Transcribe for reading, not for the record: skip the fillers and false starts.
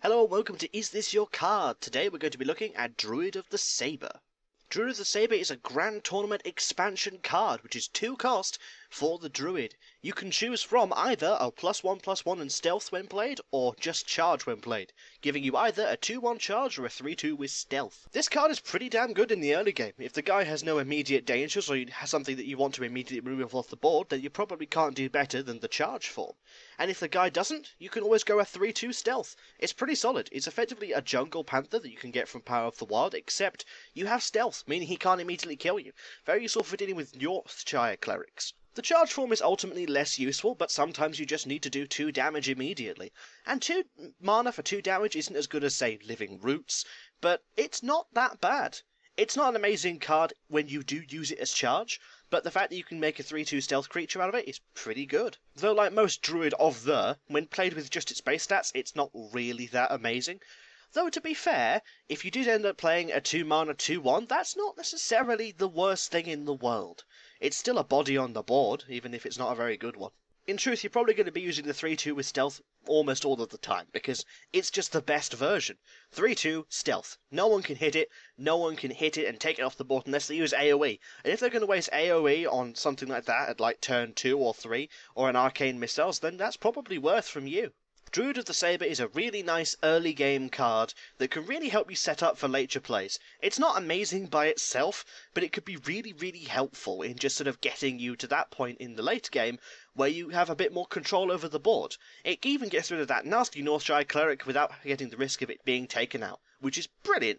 Hello and welcome to Is This Your Card? Today we're going to be looking at Druid of the Saber. Druid of the Saber is a Grand Tournament expansion card, which is 2 cost for the Druid. You can choose from either a +1/+1 and stealth when played, or just charge when played, giving you either a 2/1 charge or a 3/2 with stealth. This card is pretty damn good in the early game. If the guy has no immediate dangers, or you have something that you want to immediately remove off the board, then you probably can't do better than the charge form. And if the guy doesn't, you can always go a 3/2 stealth. It's pretty solid. It's effectively a jungle panther that you can get from Power of the Wild, except you have stealth, meaning he can't immediately kill you. Very useful for dealing with Yorkshire clerics. The charge form is ultimately less useful, but sometimes you just need to do 2 damage immediately. And 2 mana for 2 damage isn't as good as, say, Living Roots, but it's not that bad. It's not an amazing card when you do use it as charge, but the fact that you can make a 3/2 stealth creature out of it is pretty good. Though like most Druid when played with just its base stats, it's not really that amazing. Though to be fair, if you did end up playing a 2 mana 2/1, that's not necessarily the worst thing in the world. It's still a body on the board, even if it's not a very good one. In truth, you're probably going to be using the 3/2 with stealth almost all of the time, because it's just the best version. 3/2 stealth. No one can hit it and take it off the board unless they use AoE. And if they're going to waste AoE on something like that at like turn 2 or 3, or an Arcane Missiles, then that's probably worth from you. Druid of the Saber is a really nice early game card that can really help you set up for later plays. It's not amazing by itself, but it could be really helpful in just sort of getting you to that point in the late game where you have a bit more control over the board. It even gets rid of that nasty Northshire cleric without getting the risk of it being taken out, which is brilliant.